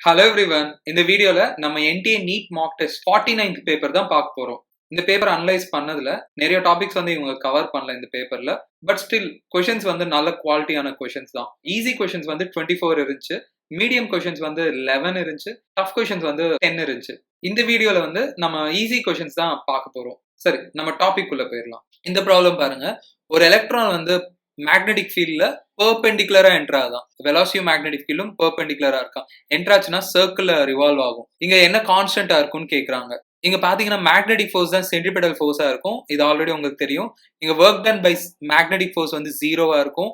Hello everyone. இந்த வீடியோல நம்ம NTA NEET mock test 49th paper தான் பார்க்க போறோம். இந்த பேப்பர் அனலைஸ் பண்ணதுல நிறைய டாபிக்ஸ் வந்து இவங்க கவர் பண்ணல இந்த பேப்பர்ல. பட் ஸ்டில் கொஷின்ஸ் வந்து நல்ல குவாலிட்டியான கொஷின்ஸ் தான். ஈஸி கொஷின்ஸ் வந்து 24 இருந்துச்சு. மீடியம் கொஷின்ஸ் வந்து 11 இருந்துச்சு. டஃப் கொஷின்ஸ் வந்து 10 இருந்துச்சு. இந்த வீடியோல வந்து நம்ம ஈஸி கொஷின்ஸ் தான் பார்க்க போறோம். சரி, நம்ம டாபிக் உள்ள போயிடலாம். இந்த ப்ராப்ளம் பாருங்க. ஒரு எலக்ட்ரான் வந்து மேக்னெட்டிக் ஃபீல்ட்ல பெர்பெண்டிகுலரா என்டர் ஆகுதான். வெலாசிட்டியும் மேக்னெட்டிக் ஃபீல்டும் பெர்பெண்டிகுலரா இருக்கான். என்டர் ஆச்சுன்னா சர்க்கிள்ல ரிவால்வ் ஆகும். இங்க என்ன கான்ஸ்டன்டா இருக்கும்னு கேக்குறாங்க. இங்க பாத்தீங்கன்னா மேக்னெட்டிக் ஃபோர்ஸ் தான் சென்ட்ரிபெடல் ஃபோர்ஸா இருக்கும். இது ஆல்ரெடி உங்களுக்கு தெரியும். இங்க work done by magnetic force வந்து ஜீரோவா இருக்கும்.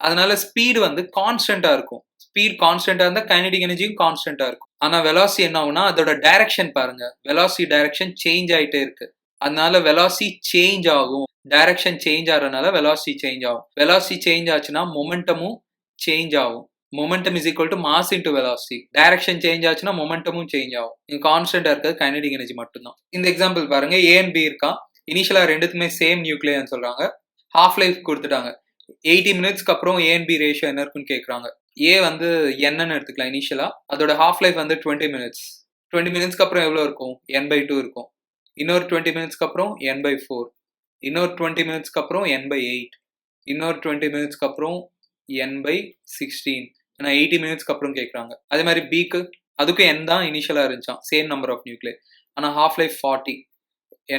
அதனால ஸ்பீடு வந்து கான்ஸ்டன்டா இருக்கும். ஸ்பீட் கான்ஸ்டன்டா இருந்தா கைனடிக் எனர்ஜியும் கான்ஸ்டன்டா இருக்கும். ஆனா வெலாசிட்டி என்ன ஆகும்னா அதோட டைரக்ஷன் பாருங்க. வெலாசிட்டி டைரக்ஷன் சேஞ்ச் ஆயிட்டே இருக்கு. அதனால வெலாசிட்டி சேஞ்ச் ஆகும். டைரக்ஷன் சேஞ்ச் ஆகிறதுனால வெலாசிட்டி சேஞ்ச் ஆகும். வெலாசிட்டி சேஞ்ச் ஆச்சுன்னா மொமெண்டமும் சேஞ்ச் ஆகும். Momentum is equal to mass into velocity. Direction change ஆச்சுன்னா மொமெண்டமும் சேஞ்ச் ஆகும். இங்க கான்ஸ்டன்டா இருக்கிறது கைனடிக் எனர்ஜி மட்டும்தான். இந்த எக்ஸாம்பிள் பாருங்க. ஏ அண்ட் பி இருக்கான். இனிஷியலா ரெண்டுத்துமே சேம் நியூக்ளியர்னு சொல்றாங்க. ஹாஃப் லைஃப் கொடுத்துட்டாங்க. 80 மினிட்ஸ்க்கு அப்புறம் ஏ அண்ட் பி ரேஷியோ என்ன இருக்குன்னு கேட்குறாங்க. ஏ வந்து என்னன்னு எடுத்துக்கலாம் இனிஷியலா. அதோட ஹாஃப் லைஃப் வந்து 20 மினிட்ஸ். 20 மினிட்ஸ்க்கு அப்புறம் எவ்வளோ இருக்கும்? n/2 இருக்கும். இன்னொரு 20 மினிட்ஸ்க்கு அப்புறம் n/4. இன்னொரு 20 மினிட்ஸ்க்கு அப்புறம் n/8. இன்னொரு 20 மினிட்ஸ்க்கு அப்புறம் n/16. ஆனால் 80 மினிட்ஸ்க்கு அப்புறம் கேட்குறாங்க. அதே மாதிரி பிக்கு அதுக்கும் n தான் இனிஷியலாக இருந்துச்சான். Same number of nuclear. ஆனால் ஹாஃப் லைஃப் 40.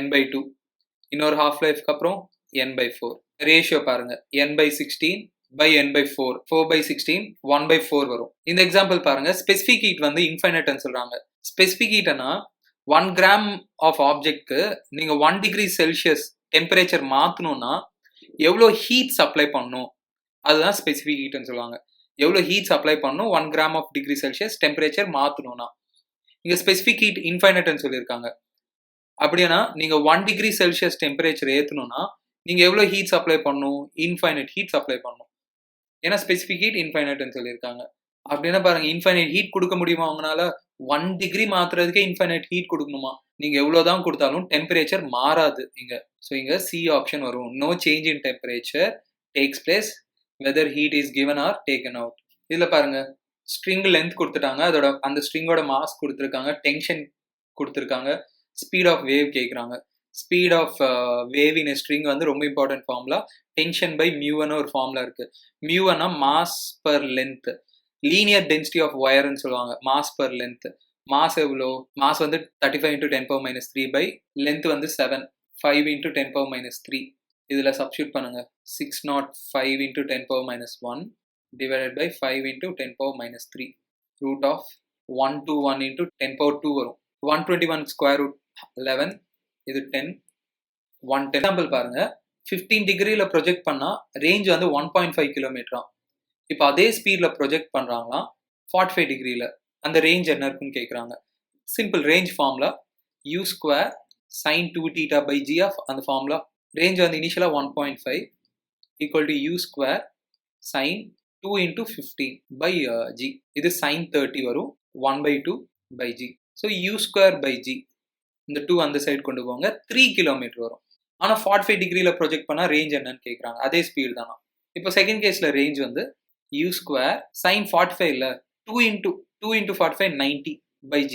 n/2. இன்னொரு ஹாஃப் லைஃப்க்கு அப்புறம் n/4. ரேஷியோ பாருங்க. n/16 by n/4. 4/16 1/4 வரும். இந்த எக்ஸாம்பிள் பாருங்க. ஸ்பெசிஃபிக் ஹீட் வந்து இன்ஃபைனைட்னு சொல்றாங்க. ஸ்பெசிஃபிக் ஹீட்னா 1 கிராம் ஆஃப் ஆப்ஜெக்ட்க்கு நீங்க 1 டிகிரி செல்சியஸ் டெம்பரேச்சர் மாற்றணும்னா எவ்வளோ ஹீட் சப்ளை பண்ணணும், அதுதான் ஸ்பெசிஃபிக் ஹீட்னு சொல்லுவாங்க. எவ்வளோ ஹீட் சப்ளை பண்ணணும் 1 gram of degree Celsius temperature மாற்றணும்னா. இங்கே ஸ்பெசிஃபிக் ஹீட் இன்ஃபைனைட்னு சொல்லியிருக்காங்க. அப்படின்னா நீங்கள் 1 டிகிரி செல்சியஸ் டெம்பரேச்சர் ஏற்றணும்னா நீங்கள் எவ்வளோ ஹீட் சப்ளை பண்ணணும்? இன்ஃபைனைட் ஹீட் சப்ளை பண்ணணும். ஏன்னா ஸ்பெசிஃபிக் ஹீட் இன்ஃபைனைட்னு சொல்லியிருக்காங்க. அப்படின்னா பாருங்க, இன்ஃபைனைட் ஹீட் கொடுக்க முடியுமா அவங்களால? 1 டிகிரி மாத்துறதுக்கே இன்ஃபைனைட் ஹீட் கொடுக்கணுமா? நீங்க எவ்வளவுதான் கொடுத்தாலும் டெம்பரேச்சர் மாறாது இங்க. ஸோ இங்க சி ஆப்ஷன் வரும். No change in temperature takes place whether heat is given or taken out. இதுல பாருங்க, ஸ்ட்ரிங் லென்த் கொடுத்துட்டாங்க. அதோட அந்த ஸ்ட்ரிங்கோட மாஸ் கொடுத்துருக்காங்க. டென்ஷன் கொடுத்துருக்காங்க. ஸ்பீட் ஆஃப் வேவ் கேட்குறாங்க. Speed of wave in string வந்து ரொம்ப இம்பார்ட்டன்ட் ஃபார்முலா. டென்ஷன் பை மியூன்னு ஒரு ஃபார்முலா இருக்கு. மியூன்னா mass per length. Linear density of ஒயர்னு சொல்லுவாங்க. Mass per length. மாஸ் எவ்வளோ? மாஸ் வந்து 35 × 10⁻³ பை லென்த் வந்து 7. 5 × 10⁻³ இதில் சப்ஸ்டியூட் பண்ணுங்க. 605 × 10⁻1 டிவைடட் பை 5 × 10⁻³ ரூட் ஆஃப் 121 × 10⁻2 வரும். 121 ஸ்கொயர் ரூட் 11. இது 10. 110. எக்ஸாம்பிள் பாருங்க. 15 டிகிரியில் ப்ரொஜெக்ட் பண்ணால் ரேஞ்ச் வந்து 1.5 கிலோமீட்டரா. இப்போ அதே ஸ்பீடில் ப்ரொஜெக்ட் பண்ணுறாங்களா 45 டிகிரியில். அந்த ரேஞ்ச் என்ன இருக்குன்னு கேட்குறாங்க. Simple range formula u² sin 2θ/g of அந்த ஃபார்முலா. ரேஞ்ச் வந்து இனிஷியலாக 1.5 equal to u² sin 2 × 15/g. இது sin 30 வரும். 1/2/g. ஸோ u²/g இந்த 2 அந்த சைடு கொண்டு போங்க. 3 கிலோமீட்டர் வரும். ஆனால் 45 டிகிரியில் ப்ரொஜெக்ட் பண்ணால் ரேஞ்ச் என்னன்னு கேட்குறாங்க. அதே ஸ்பீடு தானா. இப்போ செகண்ட் கேஸில் ரேஞ்ச் வந்து u² sin 45 இல்ல 2 × 45 90/g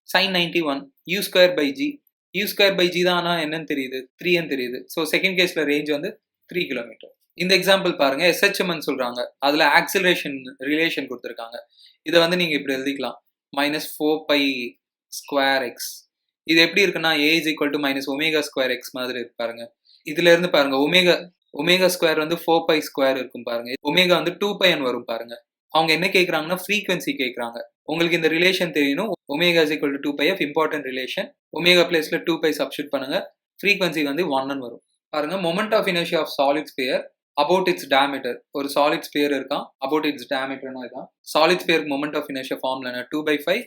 sin 91 u²/g. u²/g தான் என்னன்னு தெரியுது, 3 தெரியுது. ஸோ செகண்ட் கேஸ்ல ரேஞ்ச் வந்து 3 கிலோமீட்டர். இந்த எக்ஸாம்பிள் பாருங்க. SHM சொல்றாங்க. அதுல ஆக்சிலரேஷன் ரிலேஷன் கொடுத்துருக்காங்க. இதை வந்து நீங்க இப்படி எழுதிக்கலாம். -4π²x. இது எப்படி இருக்குன்னா a = -ω²x மாதிரி இருக்கு பாருங்க. இதுல இருந்து பாருங்க ω² வந்து 4π² இருக்கும் பாருங்க. ஒமேகா வந்து 2πn வரும் பாருங்க. அவங்க என்ன கேட்குறாங்கன்னா ஃப்ரீக்வன்சி கேட்குறாங்க. உங்களுக்கு இந்த ரிலேஷன் தெரியணும். ω = 2πf இம்பார்ட்டன்ட் ரிலேஷன். ஒமேகா பிளேஸ்ல 2π சப்ஸ்டியூட் பண்ணுங்க. ஃப்ரீக்வன்சி வந்து 1n வரும் பாருங்க. Moment of inertia of solid sphere about its diameter. ஒரு சாலிட் ஸ்பியர் இருக்கான். அபவுட் இட்ஸ் டயாமீட்டர்னா இதான். Solid sphere moment of inertia formula 2/5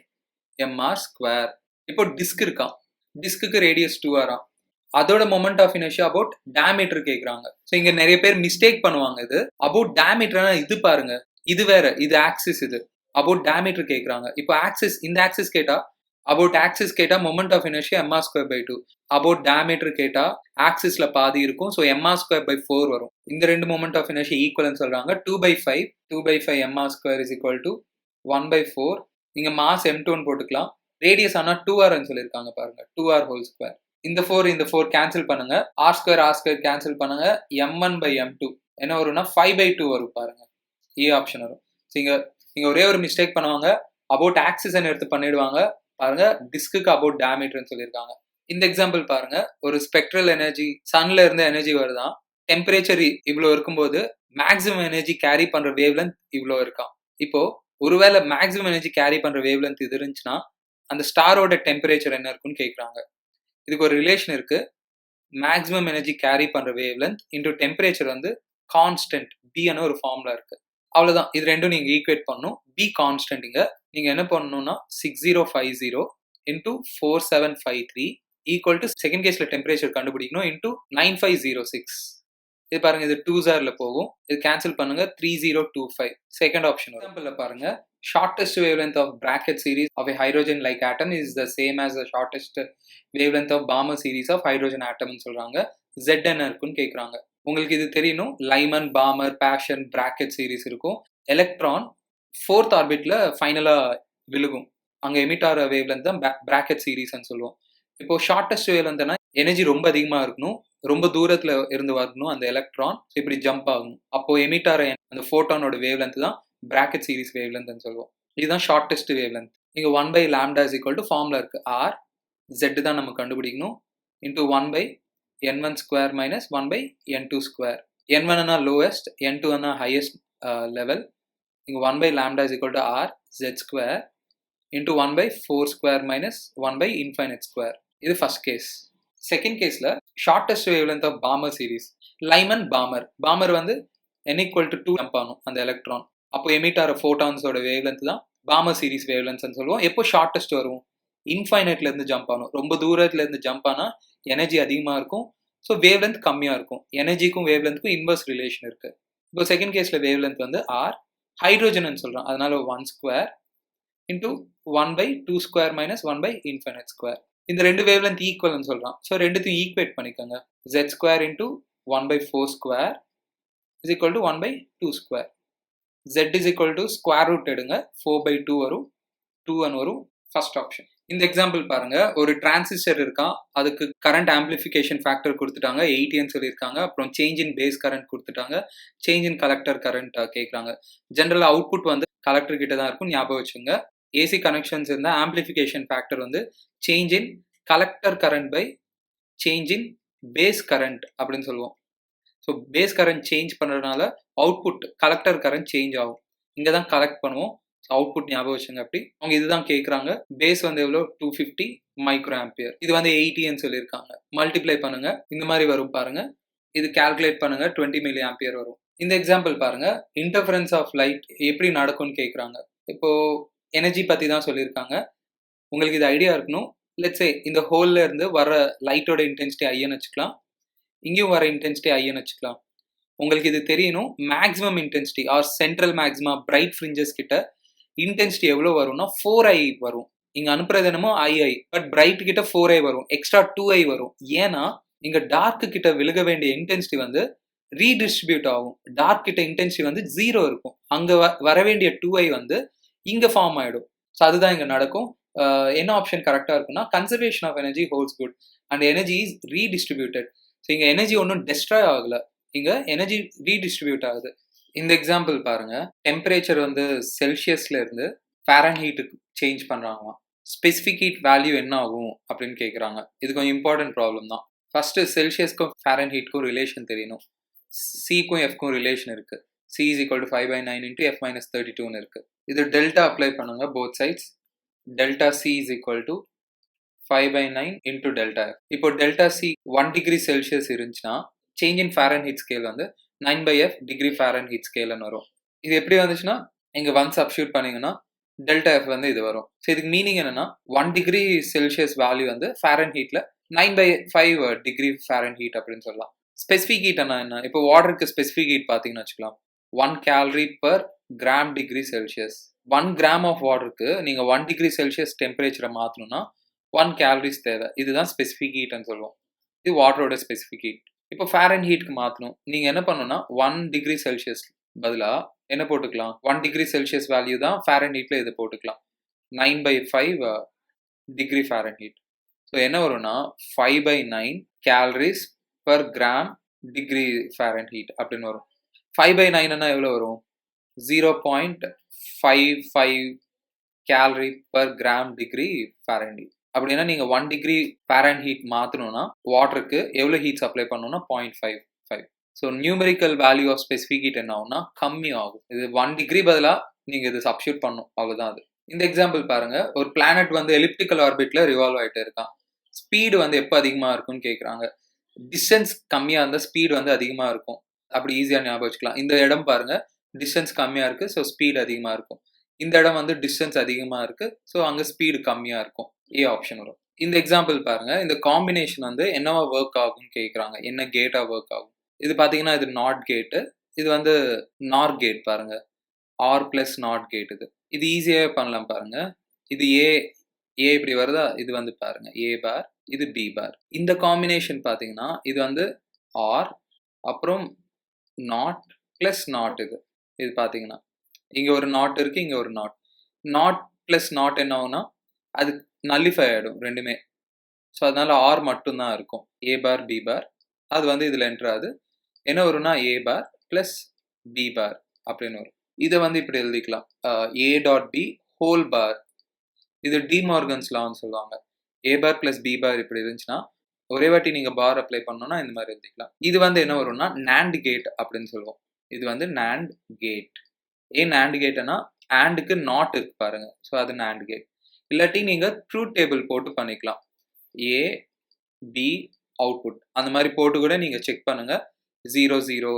mr². இப்போ டிஸ்க் இருக்கான். டிஸ்க்கு ரேடியஸ் 2r. அதோட moment of inertia about diameter கேட்குறாங்க. ஸோ இங்க நிறைய பேர் மிஸ்டேக் பண்ணுவாங்க. இது அபவுட் டயாமீட்டர்னா இது பாருங்க. இது வேற, இது ஆக்சிஸ். இது அபவுட் டயாமீட்டர் கேட்குறாங்க. இப்போ ஆக்சிஸ், இந்த ஆக்சிஸ் கேட்டா அபவுட் ஆக்சிஸ் கேட்டா moment of inertia mr²/2. About diameter கேட்டா ஆக்சிஸ்ல பாதி இருக்கும். ஸோ mr²/4 வரும். இந்த ரெண்டு மொமெண்ட் ஆஃப் இனர்ஷியா ஈக்குவல்னு சொல்றாங்க. 2/5 mr² = 1/4 இங்க மாஸ் m2 போட்டுக்கலாம். ரேடியஸ் ஆனா 2r சொல்லியிருக்காங்க பாருங்க. 2r whole square. இந்த 4 கேன்சல் பண்ணுங்க. r ஸ்கொயர் கேன்சல் பண்ணுங்க. m1/m2 என்ன வரும்னா 5/2 வரும் பாருங்க. ஏ ஆப்ஷன் வரும். இங்க ஒரே ஒரு மிஸ்டேக் பண்ணுவாங்க. அபவுட் ஆக்சிஸ் எடுத்து பண்ணிடுவாங்க. பாருங்க டிஸ்க்கு அபவுட் டயாமீட்டர்னு சொல்லியிருக்காங்க. இந்த எக்ஸாம்பிள் பாருங்க. ஒரு ஸ்பெக்ட்ரல் எனர்ஜி சன்ல இருந்து எனர்ஜி வருதான். டெம்பரேச்சர் இவ்வளவு இருக்கும்போது மேக்ஸிமம் எனர்ஜி கேரி பண்ற வேவ் லென்த் இவ்வளவு இருக்கான். இப்போ ஒருவேளை மேக்ஸிமம் எனர்ஜி கேரி பண்ற வேவ் லென்த் இது இருந்துச்சுன்னா அந்த ஸ்டாரோட டெம்பரேச்சர் என்ன இருக்குன்னு கேட்குறாங்க. இதுக்கு ஒரு ரிலேஷன் இருக்கு. மேக்ஸிமம் எனர்ஜி கேரி பண்ற வேவ் லென்த் இன்டூ டெம்பரேச்சர் வந்து கான்ஸ்டன்ட் பின்னு ஒரு ஃபார்முலா இருக்கு. அவ்வளவுதான். இது ரெண்டும் நீங்க ஈக்குவேட் பண்ணணும். பி கான்ஸ்டன்ட் இங்க நீங்க என்ன பண்ணணும்னா 6050 இன்டூ 4753 ஈக்குவல் டு செகண்ட் கேஸ்ல டெம்பரேச்சர் கண்டுபிடிக்கணும் இன்டூ 9506. இது பாருங்க, இது 2 போகும். இது கேன்சல் பண்ணுங்க. 3025 செகண்ட் ஆப்ஷன். எக்ஸாம்பிள்ல பாருங்க, shortest wavelength of bracket series of a hydrogen like atom is the same as the shortest wavelength of Balmer series of hydrogen atom னு சொல்றாங்க. Z என்ன இருக்குன்னு கேக்குறாங்க. உங்களுக்கு இது தெரியணும். லைமன், பாமர், பேஷன், பிராக்கெட் சீரிஸ் இருக்கும். எலக்ட்ரான் 4th ஆர்பிட்ல ஃபைனலா விழுகும். அங்க எமிட் ஆகிற வேவ்லென்த் தான் பிராக்கெட் சீரிஸ்ன்னு சொல்லுவோம். இப்போ ஷார்டஸ்ட் வேவ்லென்த்னா எனர்ஜி ரொம்ப அதிகமா இருக்கணும், ரொம்ப தூரத்துல இருந்து வரணும் அந்த எலக்ட்ரான், இப்படி ஜம்ப் ஆகும். அப்போ எமிட் ஆகிற அந்த ஃபோட்டானோட வேவ்லென்த் தான் பிராக்கெட் சீரிஸ் வேவ்லென்த்னு சொல்லுவோம். இதுதான் ஷார்டஸ்ட் வேவ்லென்த். இங்க 1/λ இஸ் ஈக்குவல் டு ஃபார்முலா இருக்கு. ஆர் Z தான் நம்ம கண்டுபிடிக்கணும். Into 1/n1 square minus 1/n2 square. n1 lowest, n2 highest level. இங்க 1/λ is equal to R Z square into 1/4 square minus 1/infinite square. இது ஃபர்ஸ்ட் கேஸ். செகண்ட் கேஸ்ல shortest wavelength of Balmer series. Lyman, Balmer வந்து n equal to 2 jump ஆகும் அந்த electron. அப்போ emit ஆகிற ஃபோட்டான்ஸோட wavelength தான் bomber series வேவ்லென்த்னு சொல்லுவோம். எப்போ ஷார்டஸ்ட் வரும்? இன்ஃபைனைட்ல இருந்து ஜம்ப் ஆகணும். ரொம்ப தூரத்துல இருந்து ஜம்ப் ஆனா எனர்ஜி அதிகமா இருக்கும். ஸோ வேவ்லென்த் கம்மியா இருக்கும். எனர்ஜிக்கும் வேவ்லென்த்க்கும் இன்வர்ஸ் ரிலேஷன் இருக்கு. இப்போ செகண்ட் கேஸ்ல வேவ்லென்த் வந்து ஆர் ஹைட்ரோஜன் சொல்றோம். அதனால 1 square into 1/2 square minus 1/infinite square. இந்த ரெண்டு வேவ்லென்த் ஈக்குவல்னு சொல்றான். ஸோ ரெண்டுத்தையும் ஈக்குவேட் பண்ணிக்கோங்க. Z square into 1/4 square is equal to 1/2 square. Z is equal to square root எடுங்க. 4/2 வரும். 2 வரும். First option. இந்த எக்ஸாம்பிள் பாருங்க, ஒரு டிரான்சிஸ்டர் இருக்கான். அதுக்கு கரண்ட் ஆம்பிளிஃபிகேஷன் ஃபேக்டர் கொடுத்துட்டாங்க 80 சொல்லியிருக்காங்க. அப்புறம் சேஞ்ச் இன் பேஸ் கரண்ட் கொடுத்துட்டாங்க. சேஞ்ச் இன் கலெக்டர் கரண்ட் கேட்குறாங்க. ஜென்ரல் அவுட்புட் வந்து கலெக்டர் கிட்ட தான் இருக்கும், ஞாபகம் வச்சுங்க. ஏசி கனெக்ஷன்ஸ் இருந்தால் ஆம்பிளிஃபிகேஷன் ஃபேக்டர் வந்து change in collector current by change in base current அப்படின்னு சொல்லுவோம். ஸோ பேஸ் கரண்ட் சேஞ்ச் பண்ணுறதுனால அவுட்புட் கலெக்டர் கரண்ட் சேஞ்ச் ஆகும். இங்கே தான் கலெக்ட் பண்ணுவோம். ஸோ அவுட்புட் ஞாபகம் வச்சுங்க. அப்படி அவங்க இதுதான் கேட்குறாங்க. பேஸ் வந்து எவ்வளோ? 250 மைக்ரோ ஆம்பியர். இது வந்து 80 சொல்லியிருக்காங்க. மல்டிப்ளை பண்ணுங்க, இந்த மாதிரி வரும் பாருங்க. இது கால்குலேட் பண்ணுங்க, 20 மில்லி ஆம்பியர் வரும். இந்த எக்ஸாம்பிள் பாருங்க, இன்டர்ஃபரன்ஸ் ஆஃப் லைட் எப்படி நடக்கும்னு கேட்குறாங்க. இப்போ எனர்ஜி பற்றி தான் சொல்லியிருக்காங்க. உங்களுக்கு இது ஐடியா இருக்கணும். லெட்ஸ் சே இந்த ஹோல்ல இருந்து வர லைட்டோட இன்டென்சிட்டி ஐன்னு வச்சுக்கலாம். இங்கேயும் வர இன்டென்சிட்டி ஐன்னு வச்சுக்கலாம். உங்களுக்கு இது தெரியணும். Maximum intensity or central maxima bright fringes கிட்ட இன்டென்சிட்டி எவ்வளோ வரும்னா 4i வரும். இங்க அனுப்புறது என்னமோ II, பட் பிரைட் கிட்ட 4i வரும். எக்ஸ்ட்ரா 2i வரும். ஏன்னா இங்க டார்க் கிட்ட விழுக வேண்டிய இன்டென்சிட்டி வந்து ரீடிஸ்ட்ரிபியூட் ஆகும். டார்க் கிட்ட இன்டென்சிட்டி வந்து 0 இருக்கும். அங்க வர வேண்டிய 2i வந்து இங்க ஃபார்ம் ஆயிடும். ஸோ அதுதான் இங்க நடக்கும். என்ன ஆப்ஷன் கரெக்டா இருக்குன்னா conservation of energy holds good and energy is redistributed. So இங்க எனர்ஜி ஒன்றும் டெஸ்ட்ராய் ஆகல, இங்க எனர்ஜி ரீடிஸ்ட்ரிபியூட் ஆகுது. இந்த எக்ஸாம்பிள் பாருங்க, டெம்பரேச்சர் வந்து செல்சியஸ்ல இருந்து ஃபாரன்ஹீட்டுக்கு சேஞ்ச் பண்றாங்களாம். ஸ்பெசிஃபிக் ஹீட் வேல்யூ என்ன ஆகும் அப்படின்னு கேட்குறாங்க. இது கொஞ்சம் இம்பார்ட்டன்ட் ப்ராப்ளம் தான். ஃபர்ஸ்ட் செல்சியஸ்க்கும் ஃபாரன்ஹீட்க்கும் ரிலேஷன் தெரியணும். சிக்கும் எஃப்க்கும் ரிலேஷன் இருக்கு. C is equal to 5/9 into F minus 32 இருக்கு. இது டெல்டா அப்ளை பண்ணுங்க both sides. Delta C is equal to 5/9 into delta F. இப்போ டெல்டா C 1 டிகிரி செல்சியஸ் இருந்துச்சுன்னா சேஞ்ச் இன் ஃபாரன்ஹீட் ஸ்கேல் வந்து 9/F டிகிரி ஃபாரன்ஹீட் ஸ்கேல்னு வரும். இது எப்படி வந்துச்சுன்னா இங்க 1 சப்ஸ்டியூட் பண்ணீங்கன்னா டெல்டா F வந்து இது வரும். ஸோ இதுக்கு மீனிங் என்னன்னா 1 டிகிரி செல்சியஸ் வேல்யூ வந்து ஃபாரன்ஹீட்ல 9/5 டிகிரி ஃபாரன்ஹீட் அப்படின்னு சொல்லலாம். ஸ்பெசிஃபிக் ஹீட் என்ன? இப்போ வாட்டருக்கு ஸ்பெசிஃபிக் ஹீட் பார்த்தீங்கன்னு வச்சுக்கலாம், 1 calorie per gram degree Celsius. 1 gram of வாட்டருக்கு நீங்க 1 டிகிரி செல்சியஸ் டெம்பரேச்சரை மாற்றணும்னா 1 calories தேவை. இதுதான் ஸ்பெசிஃபிக் ஹீட்னு சொல்லுவோம். இது வாட்டரோட ஸ்பெசிஃபிக் ஹீட். இப்போ ஃபாரன் ஹீட்க்கு மாற்றணும். நீங்க என்ன பண்ணணும்னா 1 டிகிரி செல்சியஸ் பதிலாக என்ன போட்டுக்கலாம்? 1 டிகிரி செல்சியஸ் வேல்யூ தான் ஃபாரன் ஹீட்ல இதை போட்டுக்கலாம். 9/5 டிகிரி ஃபாரன்ஹீட். ஸோ என்ன வரும்னா 5/9 calories per gram degree Fahrenheit அப்படின்னு வரும். 5/9ன்னா எவ்வளோ வரும்? 0.55 calorie per gram degree Fahrenheit. அப்படின்னா நீங்கள் 1 டிகிரி ஃபாரன்ஹீட் மாற்றணும்னா வாட்டருக்கு எவ்வளோ ஹீட் சப்ளை பண்ணணும்னா 0.55. So numerical value of specific heat என்ன ஆகும்னா கம்மி ஆகும். இது 1 டிகிரி பதிலாக நீங்கள் இது சப்ஸ்டியூட் பண்ணணும், அவ்வளோதான் அது. இந்த எக்ஸாம்பிள் பாருங்க, ஒரு பிளானட் வந்து எலிப்டிக்கல் ஆர்பிட்ல ரிவால்வ் ஆகிட்டு இருக்கான். ஸ்பீடு வந்து எப்போ அதிகமாக இருக்கும்னு கேட்குறாங்க. டிஸ்டன்ஸ் கம்மியாக இருந்தால் ஸ்பீடு வந்து அதிகமாக இருக்கும். அப்படி ஈஸியாக ஞாபகம் வச்சுக்கலாம். இந்த இடம் பாருங்க, டிஸ்டன்ஸ் கம்மியாக இருக்கு, ஸோ ஸ்பீடு அதிகமாக இருக்கும். இந்த இடம் வந்து டிஸ்டன்ஸ் அதிகமாக இருக்கு, ஸோ அங்கே ஸ்பீடு கம்மியாக இருக்கும். ஏ ஆப்ஷன் வரும். இந்த எக்ஸாம்பிள் பாருங்க, இந்த காம்பினேஷன் வந்து என்னவா ஒர்க் ஆகும்னு கேட்குறாங்க. என்ன கேட்டா ஒர்க் ஆகும்? இது பார்த்தீங்கன்னா இது நாட் கேட்டு, இது வந்து நார் கேட் பாருங்க. ஆர் பிளஸ் நாட் கேட் இது. இது ஈஸியாகவே பண்ணலாம் பாருங்க. இது ஏ இப்படி வருதா? இது வந்து பாருங்க ஏ பார், இது பி பார். இந்த காம்பினேஷன் பார்த்தீங்கன்னா இது வந்து ஆர் அப்புறம் நாட் பிளஸ் நாட். இது பார்த்தீங்கன்னா இங்கே ஒரு நாட் இருக்கு, இங்கே ஒரு நாட். நாட் பிளஸ் நாட் என்ன ஆகும்னா அது நல்லிஃபை ஆகிடும் ரெண்டுமே. ஸோ அதனால ஆர் மட்டும்தான் இருக்கும். ஏ பார் பி பார் அது வந்து இதில் என்ட்ரு ஆகுது. என்ன வரும்னா ஏ பார் பிளஸ் பி பார் அப்படின்னு வரும். இதை வந்து இப்படி எழுதிக்கலாம், ஏ டாட் பி ஹோல் பார். இது டிமார்கன்ஸ் லான்னு சொல்லுவாங்க. ஏ பார் பிளஸ் பி பார் இப்படி இருந்துச்சுன்னா ஒரே வாட்டி நீங்கள் பார் அப்ளை பண்ணோன்னா இந்த மாதிரி எழுதிக்கலாம். இது வந்து என்ன வரும்னா நேண்ட் கேட் அப்படின்னு சொல்லுவோம். இது வந்து நேண்ட் கேட். ஏன் நேண்ட் கேட்னா ஆண்டுக்கு நாட் இருக்கு பாருங்க, ஸோ அது நேண்ட் கேட். இல்லாட்டி நீங்கள் ட்ரூத் டேபிள் போட்டு பண்ணிக்கலாம். ஏ பி அவுட்புட் அந்த மாதிரி போட்டு கூட நீங்கள் செக் பண்ணுங்க. 0 0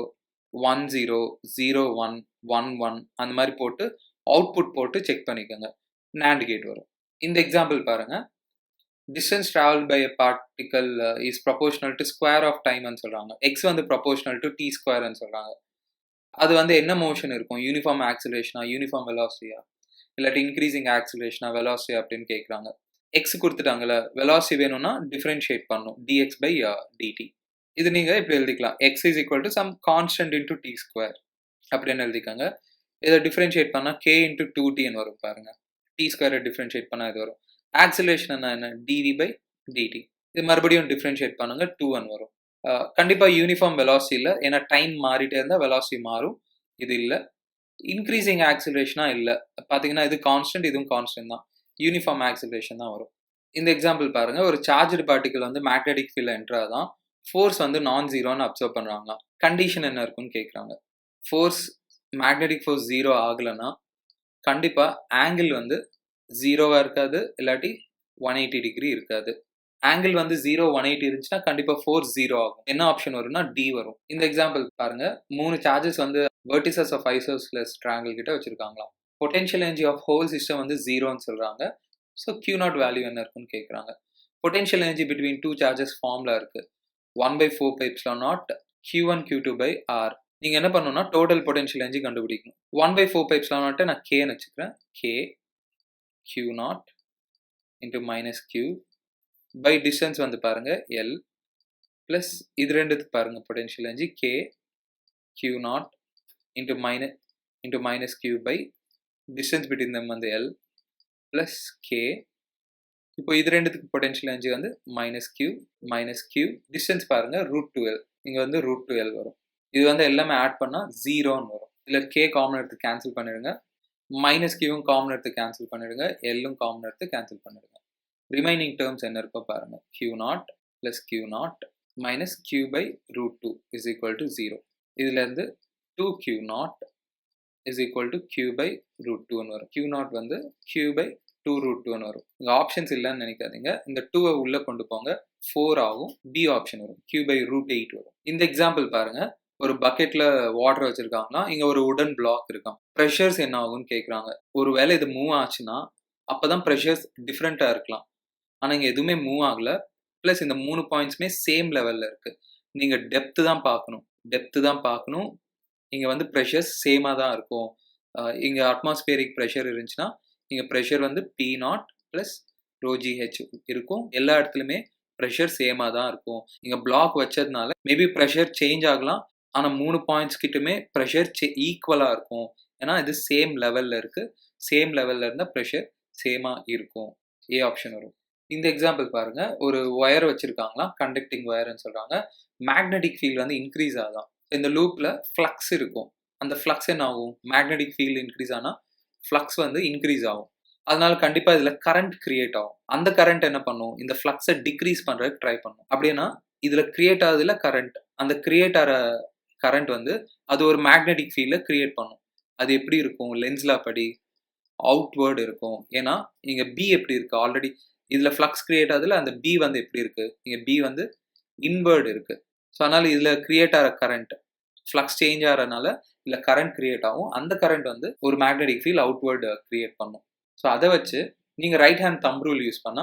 1 0 0 1 1 1 அந்த மாதிரி போட்டு அவுட்புட் போட்டு செக் பண்ணிக்கோங்க. நேண்ட் கேட் வரும். இந்த எக்ஸாம்பிள் பாருங்க, distance traveled by a particle is proportional to square of time ன்னு சொல்றாங்க. x வந்து proportional to t square ன்னு சொல்றாங்க. அது வந்து என்ன மோஷன் இருக்கும்? யூனிஃபார்ம் ஆக்சிலரேஷனா, யூனிஃபார்ம் வெலாசிட்டியா, இல்லாட்டி இன்க்ரீசிங் ஆக்சிலரேஷனா, வெலாசிட்டி அப்படின்னு கேட்குறாங்க. எக்ஸ் கொடுத்துட்டாங்கல்ல, வெலாசிட்டி வேணும்னா டிஃபரன்ஷியேட் பண்ணணும், dx by dt. இது நீங்கள் இப்படி எழுதிக்கலாம், x is equal to some constant into t square அப்படின்னு எழுதிக்காங்க. இதை டிஃபரன்ஷியேட் பண்ணால் k into 2tன்னு வரும் பாருங்க. t ஸ்கொயரை டிஃபரன்ஷியேட் பண்ணால் இது வரும். ஆக்சிலேஷன் என்ன? dv by dt. இது மறுபடியும் டிஃபரன்ஷியேட் பண்ணுங்க, 2n வரும். கண்டிப்பாக யூனிஃபார்ம் வெலாசிட்டி இல்லை, ஏன்னா டைம் மாறிட்டே இருந்தால் வெலாசிட்டி மாறும். இது இல்லை. இன்க்ரீசிங் ஆக்சிலரேஷனாக இல்லை, பார்த்தீங்கன்னா இது கான்ஸ்டன்ட், இதுவும் கான்ஸ்டன்ட் தான். யூனிஃபார்ம் ஆக்சிலரேஷன் தான் வரும். இந்த எக்ஸாம்பிள் பாருங்க, ஒரு சார்ஜ்டு பார்ட்டிகல் வந்து மேக்னெட்டிக் ஃபீல்டில் என்ட்ரா தான் ஃபோர்ஸ் வந்து நான் ஜீரோன்னு அப்சர்வ் பண்ணுறாங்க. கண்டிஷன் என்ன இருக்குன்னு கேட்குறாங்க. ஃபோர்ஸ் மேக்னெட்டிக் ஃபோர்ஸ் 0 ஆகலைன்னா கண்டிப்பாக ஆங்கிள் வந்து 0வா இருக்காது, இல்லாட்டி 180 டிகிரி இருக்காது. ஆங்கிள் வந்து 0 180 இருந்துச்சுன்னா கண்டிப்பாக ஃபோர்ஸ் 0 ஆகும். என்ன ஆப்ஷன் வரும்னா டி வரும். இந்த எக்ஸாம்பிள் பாருங்க, 3 சார்ஜஸ் வந்து வெர்டிசஸ் ஆஃப் ஐசோஸ்லெஸ் ட்ரையாங்கிள் கிட்ட வச்சிருக்காங்களாம். Potential energy of whole system வந்து 0ன்னு சொல்றாங்க. ஸோ Q0 வேல்யூ என்ன இருக்குன்னு கேட்குறாங்க. பொட்டென்ஷியல் எனர்ஜி பிட்வீன் 2 சார்ஜஸ் ஃபார்ம்ல இருக்கு, 1/4πε0 Q1 Q2 by R. நீங்கள் என்ன பண்ணணும்னா டோட்டல் பொட்டென்ஷியல் எனர்ஜி கண்டுபிடிக்கணும். 1/4πε0 நான் கேன்னு வச்சுக்கிறேன். K Q0 into minus Q by distance வந்து பாருங்க L plus இது ரெண்டுத்துக்கு பாருங்க potential energy K Q0 into minus Q by distance between them வந்து L plus K. இப்போ இது ரெண்டுத்துக்கு பொட்டென்ஷியல் எனர்ஜி வந்து minus Q distance பாருங்க √2L. இங்கே வந்து √2L வரும். இது வந்து எல்லாமே ஆட் பண்ணால் 0ன்னு வரும். இதில் K காமன் எடுத்து கேன்சல் பண்ணிடுங்க, மைனஸ் கியூவும் காமன் எடுத்து கேன்சல் பண்ணிடுங்க, எல்லும் காமன் எடுத்து கேன்சல் பண்ணிடுங்க. ரிமைனிங் டேர்ம்ஸ் என்ன இருக்கோ பாருங்க. Q0 plus Q0 minus Q by √2 is equal to 0. இதுலேருந்து 2Q0 is equal to Q by √2ன்னு வரும். Q0 வந்து Q by 2√2ன்னு வரும். இங்கே ஆப்ஷன்ஸ் இல்லைன்னு நினைக்காதீங்க, இந்த 2வை உள்ளே கொண்டு போங்க, 4 ஆகும். பி ஆப்ஷன் வரும், Q by √8 வரும். இந்த எக்ஸாம்பிள் பாருங்க, ஒரு பக்கெட்டில் வாட்டர் வச்சுருக்காங்கன்னா இங்கே ஒரு உடன் பிளாக் இருக்கும். ப்ரெஷர்ஸ் என்ன ஆகும்னு கேட்குறாங்க. ஒரு வேளை இது மூவ் ஆச்சுன்னா அப்போ தான் ப்ரெஷர்ஸ் டிஃப்ரெண்ட்டாக இருக்கலாம். ஆனால் இங்கே எதுவுமே மூவ் ஆகலை. ப்ளஸ் இந்த 3 பாயிண்ட்ஸுமே சேம் லெவலில் இருக்குது. நீங்கள் டெப்த்து தான் பார்க்கணும். இங்கே வந்து ப்ரெஷர்ஸ் சேமாக தான் இருக்கும். இங்கே அட்மாஸ்பியரிக் ப்ரெஷர் இருந்துச்சுன்னா இங்கே ப்ரெஷர் வந்து P0 ப்ளஸ் ρgh இருக்கும். எல்லா இடத்துலையுமே ப்ரெஷர் சேமாக தான் இருக்கும். இங்கே பிளாக் வச்சதுனால மேபி ப்ரெஷர் சேஞ்ச் ஆகலாம், ஆனால் 3 பாயிண்ட்ஸ் கிட்டமே ப்ரெஷர் ஈக்குவலாக இருக்கும். ஏன்னா இது சேம் லெவலில் இருக்குது. சேம் லெவலில் இருந்தால் ப்ரெஷர் சேமா இருக்கும். ஏ ஆப்ஷன் வரும். இந்த எக்ஸாம்பிள் பாருங்க. ஒரு ஒயர் வச்சிருக்காங்களாம். கண்டக்டிங் ஒயர்ன்னு சொல்றாங்க. மேக்னெட்டிக் ஃபீல்ட் வந்து இன்க்ரீஸ் ஆகுதாம். இந்த லூப்ல ஃப்ளக்ஸ் இருக்கும். அந்த ஃப்ளக்ஸ் என்ன ஆகும்? மேக்னெட்டிக் ஃபீல்ட் இன்க்ரீஸ் ஆனா ஃப்ளக்ஸ் வந்து இன்க்ரீஸ் ஆகும். அதனால கண்டிப்பா இதுல கரண்ட் கிரியேட் ஆகும். அந்த கரண்ட் என்ன பண்ணும்? இந்த ஃப்ளக்ஸை டிக்ரீஸ் பண்றதுக்கு ட்ரை பண்ணும். அப்படின்னா இதுல கிரியேட் ஆகுதுல கரண்ட். அந்த கிரியேட் ஆகிற கரண்ட் வந்து அது ஒரு மேக்னெட்டிக் ஃபீல்ட கிரியேட் பண்ணும். அது எப்படி இருக்கும்? லென்ஸ்ல படி அவுட்வேர்ட் இருக்கும். ஏன்னா இங்க பி எப்படி இருக்கு? ஆல்ரெடி இதுல ஃப்ளக்ஸ் கிரியேட் ஆகுதுல, அந்த பி வந்து எப்படி இருக்கு? இங்க பி வந்து இன்வேர்ட் இருக்கு. ஸோ அதனால இதுல கிரியேட் ஆகிற கரண்ட் ஃப்ளக்ஸ் சேஞ்ச் ஆகிறதுனால இதுல கரண்ட் கிரியேட் ஆகும். அந்த கரண்ட் வந்து ஒரு மேக்னெட்டிக் ஃபீல்ட் அவுட்வேர்ட் கிரியேட் பண்ணும். ஸோ அதை வச்சு நீங்க ரைட் ஹேண்ட் தம் ரூல் யூஸ் பண்ணா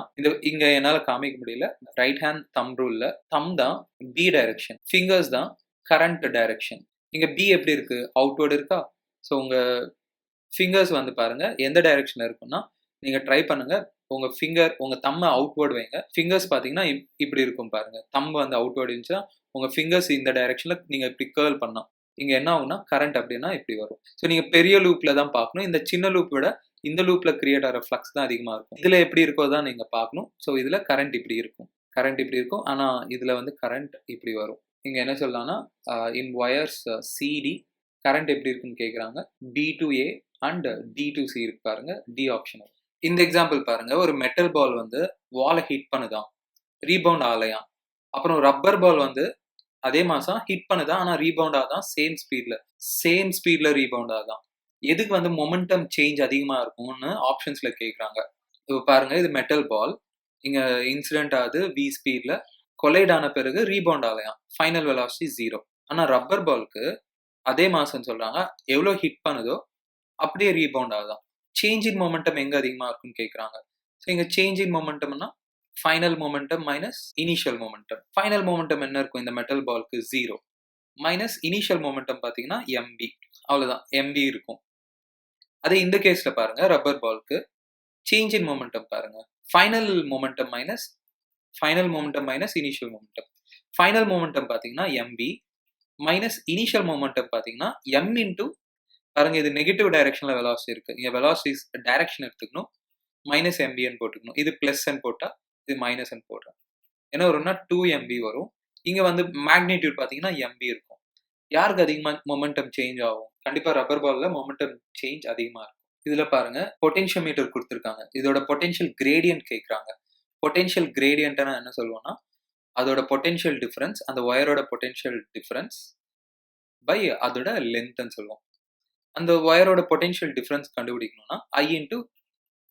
இங்க என்னால காமிக்க முடியல. ரைட் ஹேண்ட் தம் ரூல்ல தம் தான் பி டைரக்ஷன், ஃபிங்கர்ஸ் தான் கரண்ட் டைரக்ஷன். இங்க பி எப்படி இருக்கு? அவுட்வேர்ட் இருக்கா? ஸோ உங்க ஃபிங்கர்ஸ் வந்து பாருங்க எந்த டைரக்ஷன்ல இருக்குன்னா, நீங்க ட்ரை பண்ணுங்க. உங்க தம்ம அவுட்வேர்ட் வைங்க. ஃபிங்கர்ஸ் பார்த்தீங்கன்னா இப்படி இருக்கும் பாருங்க. தம் வந்து அவுட்வேர்ட் இருந்துச்சுன்னா உங்க ஃபிங்கர்ஸ் இந்த டைரக்ஷன்ல நீங்க இப்படி கர்ல் பண்ணா இங்க என்ன ஆகும்னா கரண்ட் அப்படின்னா இப்படி வரும். ஸோ நீங்க பெரிய லூப்ல தான் பார்க்கணும். இந்த சின்ன லூப் விட இந்த லூப்ல கிரியேட் ஆகிற ஃப்ளக்ஸ் தான் அதிகமா இருக்கும். இதுல எப்படி இருக்கோ தான் நீங்க பார்க்கணும். ஸோ இதுல கரண்ட் இப்படி இருக்கும். கரண்ட் இப்படி இருக்கும். ஆனா இதுல வந்து கரண்ட் இப்படி வரும். இங்க என்ன சொல்லலாம்னா இன் ஒயர்ஸ் சிடி கரண்ட் எப்படி இருக்குன்னு கேட்குறாங்க. B to A and D to C இருக்கு பாருங்க. D option. இந்த எக்ஸாம்பிள் பாருங்க. ஒரு மெட்டல் பால் வந்து வாலை ஹிட் பண்ணுதான், ரீபவுண்ட் ஆகலையாம். அப்புறம் ரப்பர் பால் வந்து அதே மாசம் ஹிட் பண்ணுதான், ஆனா ரீபவுண்ட் ஆகுதான் சேம் ஸ்பீட்ல ரீபவுண்ட் ஆகுதான். எதுக்கு வந்து மொமெண்டம் சேஞ்ச் அதிகமா இருக்கும்னு ஆப்ஷன்ஸ்ல கேட்குறாங்க. இப்போ பாருங்க, இது மெட்டல் பால் இங்க இன்சிடென்ட் ஆகுது வி ஸ்பீட்ல, கொலைட் ஆன பிறகு ரீபவுண்ட் ஆகலையாம், ஃபைனல் வெலாசிட்டி 0. ஆனா ரப்பர் பாலுக்கு அதே மாசம் சொல்றாங்க எவ்வளோ ஹிட் பண்ணுதோ அப்படியே ரீபவுண்ட் ஆகுதான். சேஞ்ச் இன் மொமெண்டம் எங்க அதிகமா இருக்குன்னு கேட்குறாங்க. ஸோ இங்க சேஞ்ச் இன் மொமெண்டம்னா final momentum minus initial momentum. Final momentum என்ன இருக்கும் இந்த மெட்டல் பாலுக்கு? 0 மைனஸ் இனிஷியல் மொமெண்டம் பார்த்தீங்கன்னா எம்பி. அவ்வளோதான், எம்பி இருக்கும். அதே இந்த கேஸ்ல பாருங்க, ரப்பர் பாலுக்கு சேஞ்ச் இன் மொமெண்டம் பாருங்க, final momentum minus initial momentum. Final momentum பார்த்தீங்கன்னா எம்பி மைனஸ் இனிஷியல் மொமெண்டம் பார்த்தீங்கன்னா எம் இன்டூ பாருங்க, இது நெகட்டிவ் டைரக்ஷன்ல வெலாசிட்டி இருக்கு. இங்க வெலாசிட்டி டைரக்ஷன் எடுத்துக்கணும், மைனஸ் எம்பின்னு போட்டுக்கணும். இது பிளஸ் என் போட்டா இது மைனஸ் என் போடுறேன். என்ன வரும்னா 2 எம்பி வரும். இங்க வந்து மேக்னிடியூட் பார்த்தீங்கன்னா எம்பி இருக்கும். யாருக்கு அதிகமா மொமெண்டம் சேஞ்ச் ஆகும்? கண்டிப்பா ரப்பர் பால்ல மொமெண்டம் சேஞ்ச் அதிகமா இருக்கும். இதுல பாருங்க பொட்டென்ஷியோமீட்டர் கொடுத்துருக்காங்க. இதோட பொட்டென்ஷியல் கிரேடியன்ட் கேட்குறாங்க. பொட்டென்ஷியல் கிரேடியன்ட்னா என்ன சொல்லுவோம்னா அதோட பொட்டென்ஷியல் டிஃபரன்ஸ், அந்த ஒயரோட பொட்டென்ஷியல் டிஃபரன்ஸ் பை அதோட லென்த்ன்னு சொல்லுவோம். அந்த ஒயரோட பொட்டென்ஷியல் டிஃபரன்ஸ் கண்டுபிடிக்கணும்னா ஐ இன்டூ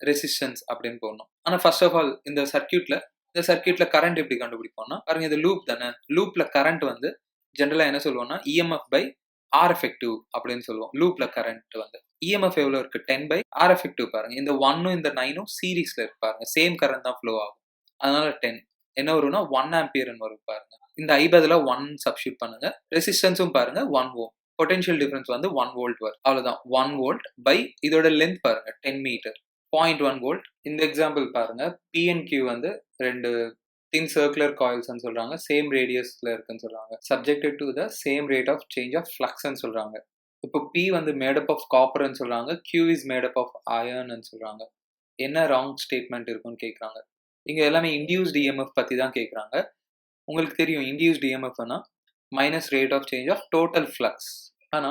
ரெசிஸ்டன்ஸ் அப்படின்னு போடணும். ஆனா ஃபர்ஸ்ட் ஆஃப் ஆல் இந்த சர்க்கியூட்ல கரண்ட் எப்படி கண்டுபிடிப்போம்னா பாருங்க, இது லூப் தானே. லூப்ல கரண்ட் வந்து ஜென்ரலா என்ன சொல்லுவோம்னா இஎம்எஃப் பை ஆர் எஃபெக்டிவ் அப்படின்னு சொல்லுவோம். லூப்ல கரண்ட் வந்து இஎம்எஃப் எவ்வளவு இருக்கு? 10 பை ஆர் எஃபெக்டிவ். பாருங்க, இந்த 1 இந்த 9 சீரீஸ்ல இருக்கு பாருங்க, சேம் கரண்ட் தான் ஃப்ளோ ஆகும். அதனால 10 என்ன வரும்னா 1 ஆம்பியர்னு வரும் பாருங்க. இந்த ஐ பதிலா 1 சப்ஸ்டியூட் பண்ணுங்க. ரெசிஸ்டன்ஸும் பாருங்க 1 ஓம். பொட்டென்ஷியல் டிஃபரன்ஸ் வந்து 1 வோல்ட் வரும். அவ்வளவுதான், 1 வோல்ட் பை இதோட லென்த் பாருங்க 10 மீட்டர், 0.1 வோல்ட். இந்த எக்ஸாம்பிள் பாருங்க, பிஎன்கியூ வந்து 2 தின் சர்க்குலர் காயில்ஸ்ன்னு சொல்றாங்க, சேம் ரேடியஸ்ல இருக்குன்னு சொல்றாங்க, subjected to the same rate of change of ஃப்ளக்ஸ்ன்னு சொல்றாங்க. இப்போ பி வந்து மேடப் ஆஃப் காப்பர்ன்னு சொல்றாங்க, கியூ இஸ் மேடப் ஆஃப் அயர்ன்னு சொல்றாங்க. என்ன ராங் ஸ்டேட்மெண்ட் இருக்குன்னு கேட்குறாங்க. இங்க எல்லாமே இன்டியூஸ்ட் இஎம்எஃப் பத்தி தான் கேட்குறாங்க. உங்களுக்கு தெரியும் இன்டியூஸ்ட் இஎம்எஃப்னா minus rate of change of total flux. ஆனா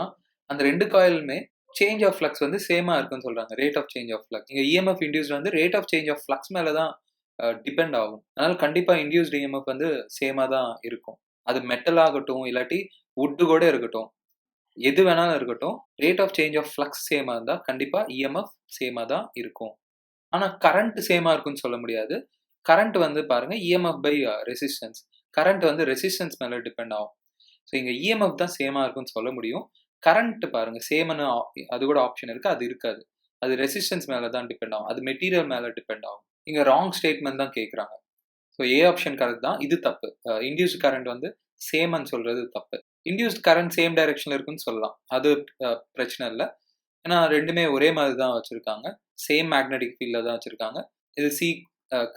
அந்த 2 காயிலுமே சேஞ்ச் ஆஃப் ஃப்ளக்ஸ் வந்து சேமா இருக்குன்னு சொல்றாங்க, rate of change of flux. இங்க இஎம்எஃப் இன்டியூஸ்ட் வந்து rate of change of flux மேல தான் டிபெண்ட் ஆகும். அதனால கண்டிப்பா இன்டியூஸ்ட் இஎம்எஃப் வந்து சேமா தான் இருக்கும். அது மெட்டல் ஆகட்டும், இல்லாட்டி வுட்டு கூட இருக்கட்டும், எது வேணாலும் இருக்கட்டும், rate of change of flux சேமா இருந்தா கண்டிப்பா இஎம்எஃப் சேமா தான் இருக்கும். ஆனா கரண்ட் சேமா இருக்குன்னு சொல்ல முடியாது. கரண்ட் வந்து பாருங்க இஎம்எஃப் பை ரெசிஸ்டன்ஸ். கரண்ட் வந்து ரெசிஸ்டன்ஸ் மேல டிபெண்ட் ஆகும். ஸோ இங்க இஎம்எஃப் தான் சேமா இருக்குன்னு சொல்ல முடியும். கரண்ட் பாருங்க சேம்னு அது கூட ஆப்ஷன் இருக்கு, அது இருக்காது. அது ரெசிஸ்டன்ஸ் மேல தான் டிபெண்ட் ஆகும், அது மெட்டீரியல் மேல டிபெண்ட் ஆகும். இங்க ராங் ஸ்டேட்மெண்ட் தான் கேட்குறாங்க. ஸோ ஏ ஆப்ஷன் கரெக்ட் தான், இது தப்பு. இன்டியூஸ்ட் கரண்ட் வந்து சேம்னு சொல்றது தப்பு. இன்டியூஸ்ட் கரண்ட் சேம் டைரக்ஷன்ல இருக்குன்னு சொல்லலாம், அது பிரச்சனை இல்லை. ஏன்னா ரெண்டுமே ஒரே மாதிரி தான் வச்சிருக்காங்க, சேம் மேக்னெட்டிக் ஃபீல்ட்ல தான் வச்சிருக்காங்க. இது சி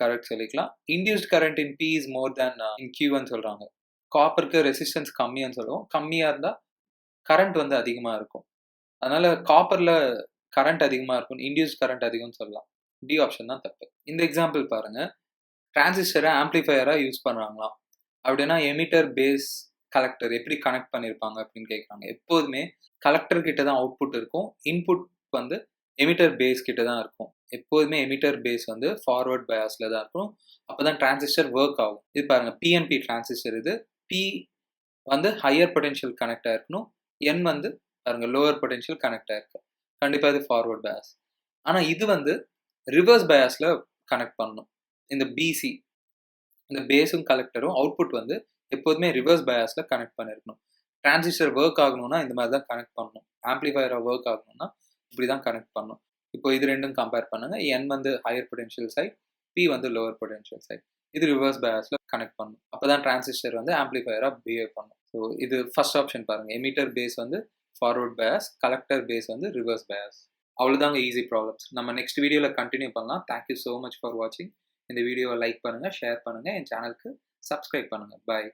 கரெக்ட் சொல்லிக்கலாம். Induced current in P is more than in கியூன்னு சொல்றாங்க. காப்பருக்கு ரெசிஸ்டன்ஸ் கம்மியான்னு சொல்லுவோம், கம்மியா இருந்தா கரண்ட் வந்து அதிகமா இருக்கும். அதனால காப்பர்ல கரண்ட் அதிகமா இருக்கும், இன்டியூஸ்ட் கரண்ட் அதிகம்னு சொல்லலாம். டி ஆப்ஷன் தான் தப்பு. இந்த எக்ஸாம்பிள் பாருங்க. டிரான்சிஸ்டரை ஆம்பிளிஃபையரா யூஸ் பண்றாங்களாம். அப்படின்னா எமிட்டர், பேஸ், கலெக்டர் எப்படி கனெக்ட் பண்ணியிருப்பாங்க அப்படின்னு கேட்குறாங்க. எப்போதுமே கலெக்டர் கிட்ட தான் அவுட்புட் இருக்கும். இன்புட் வந்து எமிட்டர் பேஸ் கிட்ட தான் இருக்கும். எப்போதுமே எமிட்டர் பேஸ் வந்து ஃபார்வர்ட் பயாஸ்ல தான் இருக்கும். அப்பதான் டிரான்சிஸ்டர் ஒர்க் ஆகும். இது பாருங்க, பிஎன்பி டிரான்சிஸ்டர் இது. பி வந்து ஹையர் பொட்டென்ஷியல் கனெக்ட் ஆயிருக்கணும். என் வந்து பாருங்க லோவர் பொட்டென்ஷியல் கனெக்ட் ஆயிருக்கு. கண்டிப்பா இது ஃபார்வர்ட் பயாஸ். ஆனா இது வந்து ரிவர்ஸ் பயாஸ்ல கனெக்ட் பண்ணணும். இந்த பிசி, இந்த பேஸும் கலெக்டரும் அவுட்புட் வந்து எப்போதுமே ரிவர்ஸ் பயாஸ்ல கனெக்ட் பண்ணிருக்கணும். டிரான்சிஸ்டர் ஒர்க் ஆகணும்னா இந்த மாதிரி தான் கனெக்ட் பண்ணணும். ஆம்பிளிஃபையரா ஒர்க் ஆகணும்னா இப்படி தான் கனெக்ட் பண்ணணும். இப்போ இது ரெண்டும் கம்பேர் பண்ணுங்க. என் வந்து ஹையர் பொட்டென்ஷியல் சைட், பி வந்து லோவர் பொட்டென்ஷியல் சைட். இது ரிவர்ஸ் பயாஸ்ல கனெக்ட் பண்ணணும். அப்பதான் டிரான்சிஸ்டர் வந்து ஆம்பிளிஃபையரா பிஹேவ் பண்ணும். ஸோ இது ஃபர்ஸ்ட் ஆப்ஷன் பாருங்க. எமிட்டர் பேஸ் வந்து ஃபார்வர்ட் பயாஸ், கலெக்டர் பேஸ் வந்து ரிவர்ஸ் பயாஸ். அவ்வளோதாங்க ஈஸி ப்ராப்ளம்ஸ். நம்ம நெக்ஸ்ட் வீடியோவில் கண்டினியூ பண்ணலாம். தேங்க்யூ ஸோ மச் ஃபார் வாட்சிங். இந்த வீடியோவை லைக் பண்ணுங்க, ஷேர் பண்ணுங்க, என் சேனலுக்கு சப்ஸ்கிரைப் பண்ணுங்க. பாய்.